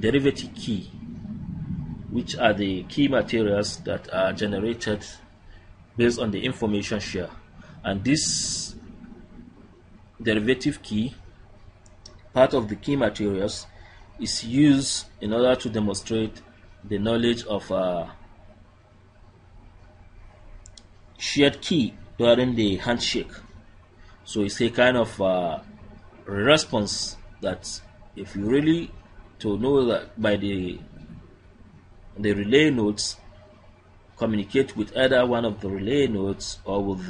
derivative key, which are the key materials that are generated based on the information share. And this derivative key, part of the key materials, is used in order to demonstrate the knowledge of a shared key during the handshake. So it's a kind of response that if you really to know that by the relay nodes communicate with either one of the relay nodes or with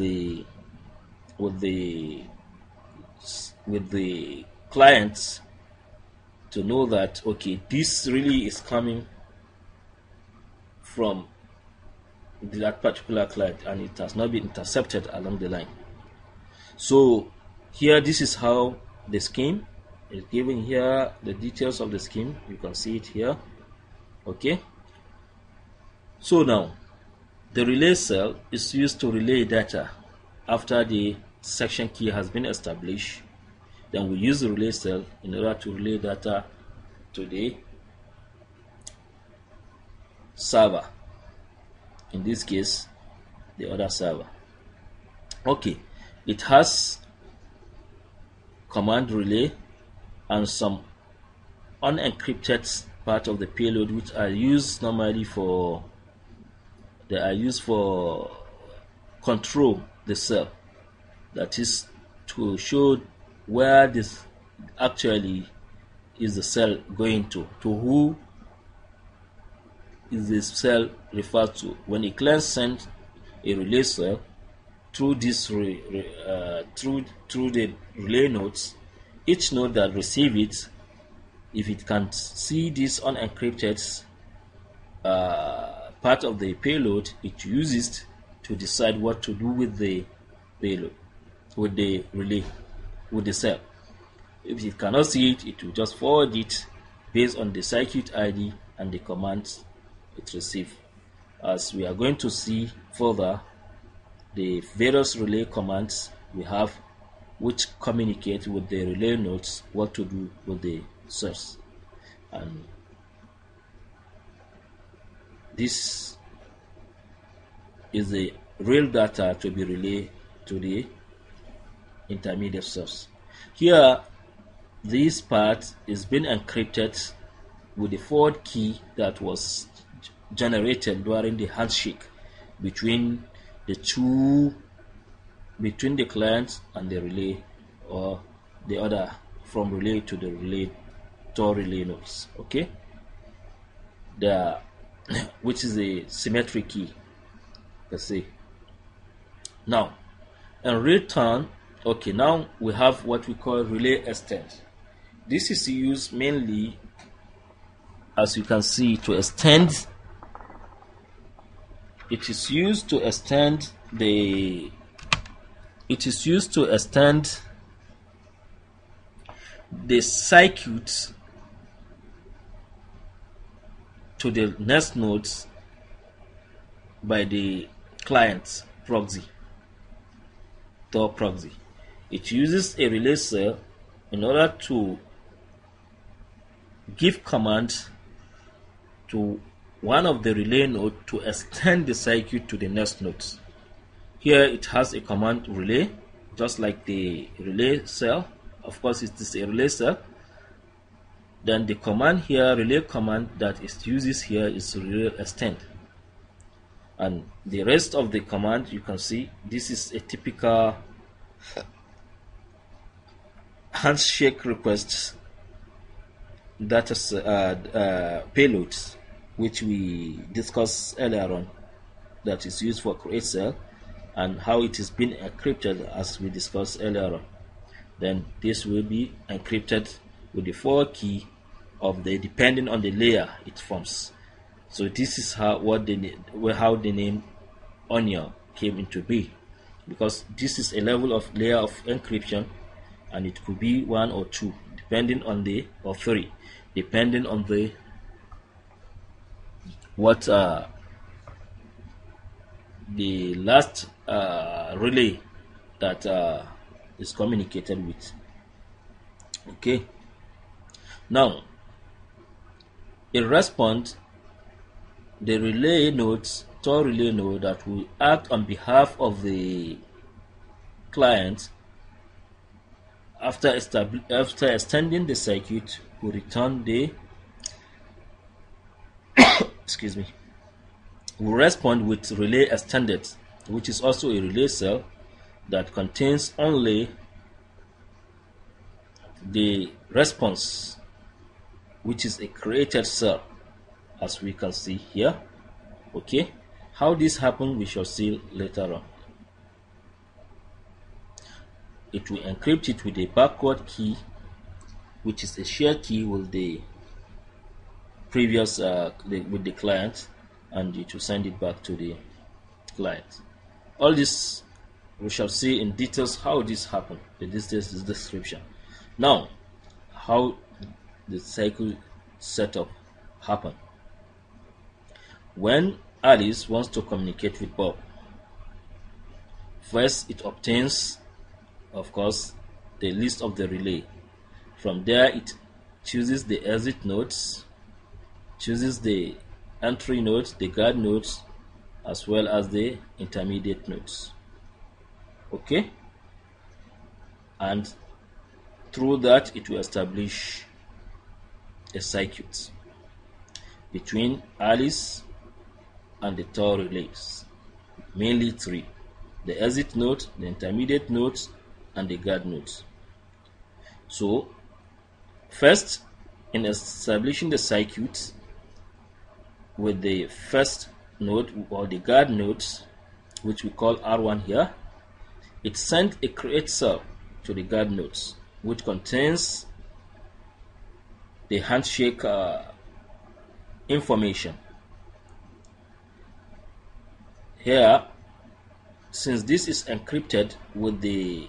the clients, to know that okay, this really is coming from that particular client and it has not been intercepted along the line. So here, this is how the scheme is given here, the details of the scheme. You can see it here. Okay. So now, the relay cell is used to relay data after the section key has been established. Then we use the relay cell in order to relay data to the server. In this case, the other server. Okay, it has command relay and some unencrypted part of the payload, which are used normally for control the cell. That is to show where this actually is the cell going to who is this cell referred to. When a client sends a relay cell through this through the relay nodes, each node that receives it, if it can see this unencrypted part of the payload, it uses to decide what to do with the payload, with the relay, with the cell. If it cannot see it, it will just forward it based on the circuit ID and the commands it receives. As we are going to see further, the various relay commands we have which communicate with the relay nodes what to do with the source. And this is the real data to be relayed to the intermediate source. Here, this part is being encrypted with the forward key that was generated during the handshake between the client and the relay, or the other, from relay to the relay, Tor relay nodes. Okay, which is a symmetric key per se. Now, in return, okay, now we have what we call relay extend. This is used mainly, as you can see, to extend. It is used to extend the circuit to the next nodes by the client proxy, Tor proxy. It uses a relay cell in order to give command to one of the relay nodes to extend the circuit to the next nodes. Here it has a command relay, just like the relay cell. Of course, it is a relay cell. Then the command here, relay command that it uses here, is relay extend. And the rest of the command, you can see, this is a typical handshake request data payloads, which we discussed earlier on, that is used for create cell and how it is being encrypted, as we discussed earlier on. Then this will be encrypted with the forward key of the, depending on the layer it forms. So this is how the name Onion came into be, because this is a level of layer of encryption, and it could be 1 or 2, depending on the, or 3, depending on the the last relay that is communicated with. Okay, now in response, the relay nodes, Tor relay node that will act on behalf of the client after extending the circuit will return the excuse me, will respond with relay extended, which is also a relay cell that contains only the response, which is a created cell, as we can see here. Okay, how this happens we shall see later on. It will encrypt it with a backward key, which is a shared key with the previous with the client, and it will send it back to the client. All this we shall see in details how this happened. This is the description. Now, how the cycle setup happened. When Alice wants to communicate with Bob, first it obtains, of course, the list of the relay. From there it chooses the exit nodes, chooses the entry nodes, the guard nodes, as well as the intermediate nodes. Okay, and through that it will establish a circuit between Alice and the Tor relays, mainly three: the exit node, the intermediate nodes, and the guard nodes. So first, in establishing the circuit with the first node or the guard nodes, which we call R1 here, it sent a create cell to the guard nodes, which contains the handshake information. Here, since this is encrypted with the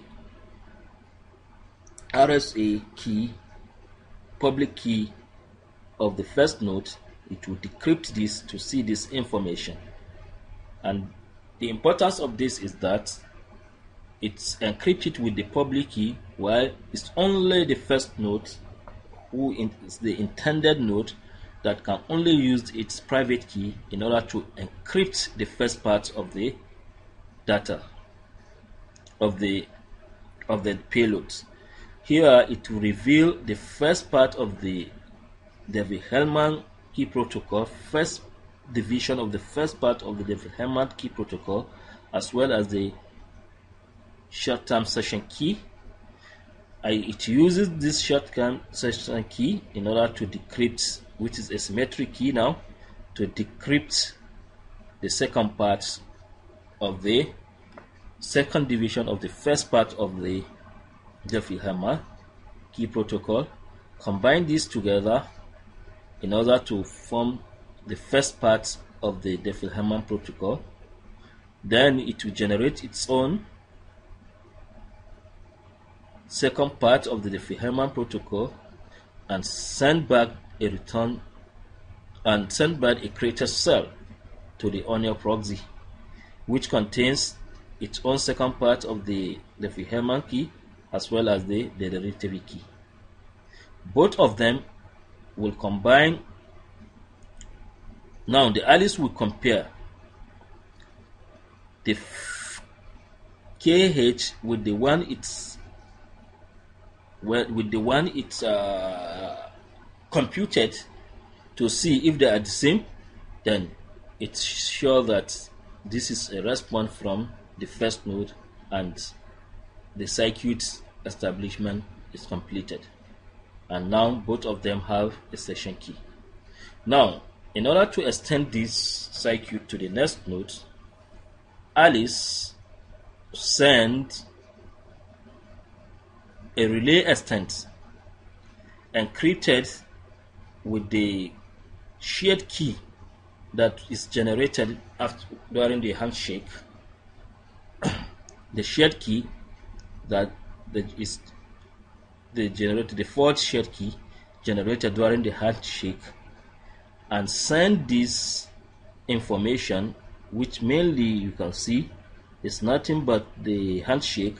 RSA key, public key of the first node, it will decrypt this to see this information. And the importance of this is that it's encrypted with the public key, while it's only the first node, who is the intended node, that can only use its private key in order to encrypt the first part of the data of the payload. Here it will reveal the first part of the Devil-Hellman key protocol, first division of the first part of the Devil-Hellman key protocol, as well as the short-term session key. It uses this short-term session key in order to decrypt, which is a symmetric key now, to decrypt the second part of the second division of the first part of the Devil-Hellman key protocol. Combine these together in order to form the first part of the Devil-Hellman protocol. Then it will generate its own second part of the Devil-Hellman protocol and send back a return and send back a created cell to the Onion proxy, which contains its own second part of the Devil-Hellman key as well as the derivative key. Both of them will combine. Now the Alice will compare the KH with the one it's computed to see if they are the same. Then it's sure that this is a response from the first node and the circuit establishment is completed. And now both of them have a session key. Now, in order to extend this circuit to the next node, Alice sent a relay extent encrypted with the shared key that is generated during the handshake. The shared key that is the fourth shared key generated during the handshake, and send this information, which mainly you can see is nothing but the handshake,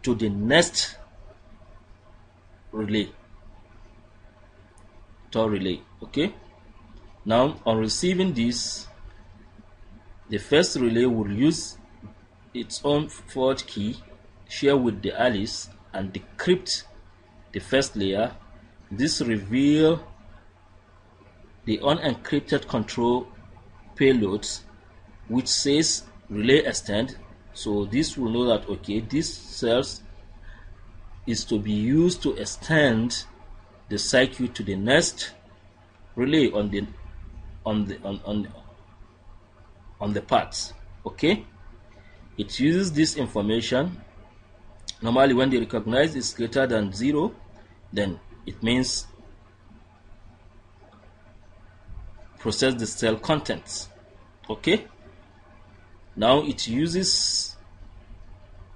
to the next relay, Tor relay. Okay, Now, on receiving this, the first relay will use its own forward key, share with the Alice, and decrypt the first layer. This reveals the unencrypted control payloads, which says relay extend. So this will know that, okay, this cells is to be used to extend the circuit to the next relay on the path. Okay, it uses this information. Normally when they recognize it's greater than 0, then it means process the cell contents. Okay, now it uses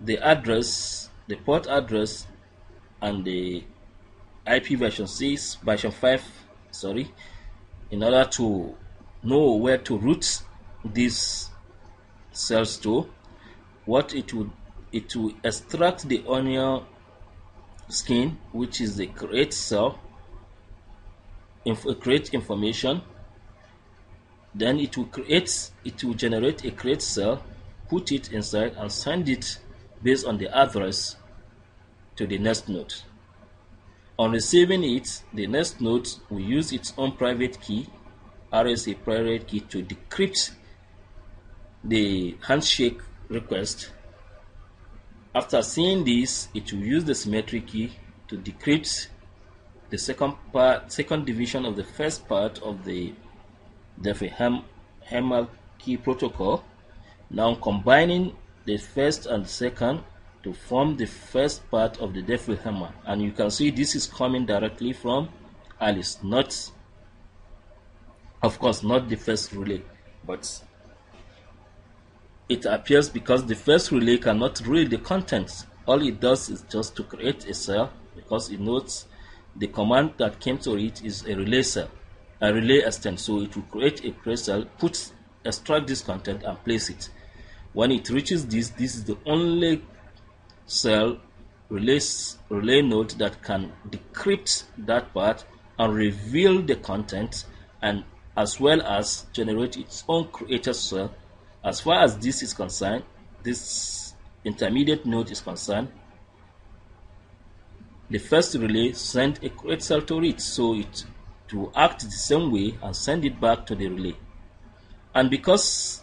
the address, the port address, and the IP version 5, in order to know where to route these cells to. What it will extract the onion skin, which is the create cell, create information. Then it will generate a create cell, put it inside, and send it based on the address to the next node. On receiving it, the next node will use its own private key, RSA private key, to decrypt the handshake request. After seeing this, it will use the symmetric key to decrypt the second division of the first part of the Diffie-Hellman key protocol. Now combining the first and second to form the first part of the Diffie-Hellman, and you can see this is coming directly from Alice, not, of course, not the first relay, but it appears because the first relay cannot read the contents. All it does is just to create a cell, because it notes the command that came to it is a relay cell, a relay extend. So it will create a create cell, extract this content and place it. When it reaches this is the only cell relay node that can decrypt that part and reveal the content, and as well as generate its own created cell. As far as this is concerned, this intermediate node is concerned, the first relay sent a create cell to it, so it will act the same way and send it back to the relay. And because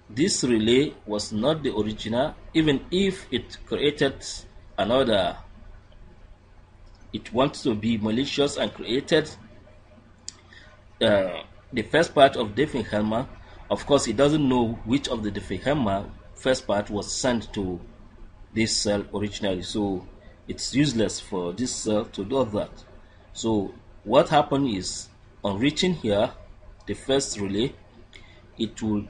this relay was not the original, even if it created another, it wants to be malicious and created the first part of Diffie-Hellman. Of course, it doesn't know which of the Diffie-Hellman first part was sent to this cell originally, so it's useless for this cell to do that. So what happened is, on reaching here, the first relay, it will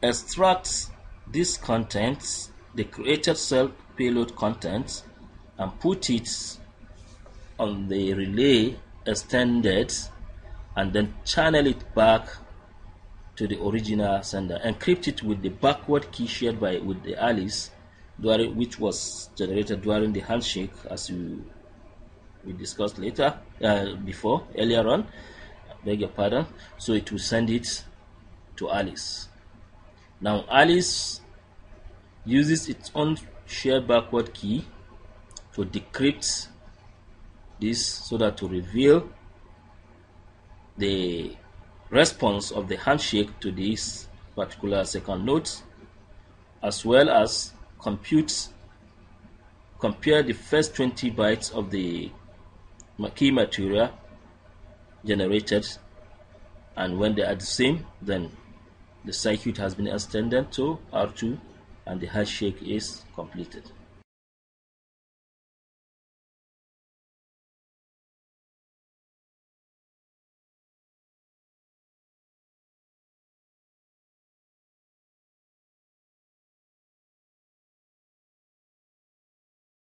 extract this contents, the created cell payload contents, and put it on the relay extended, and then channel it back to the original sender, encrypt it with the backward key shared with the Alice, which was generated during the handshake, as we discussed earlier on. Beg your pardon. So it will send it to Alice. Now Alice uses its own shared backward key to decrypt this, so that to reveal the response of the handshake to this particular second node, as well as compare the first 20 bytes of the key material generated, and when they are the same, then the circuit has been extended to R2 and the handshake is completed.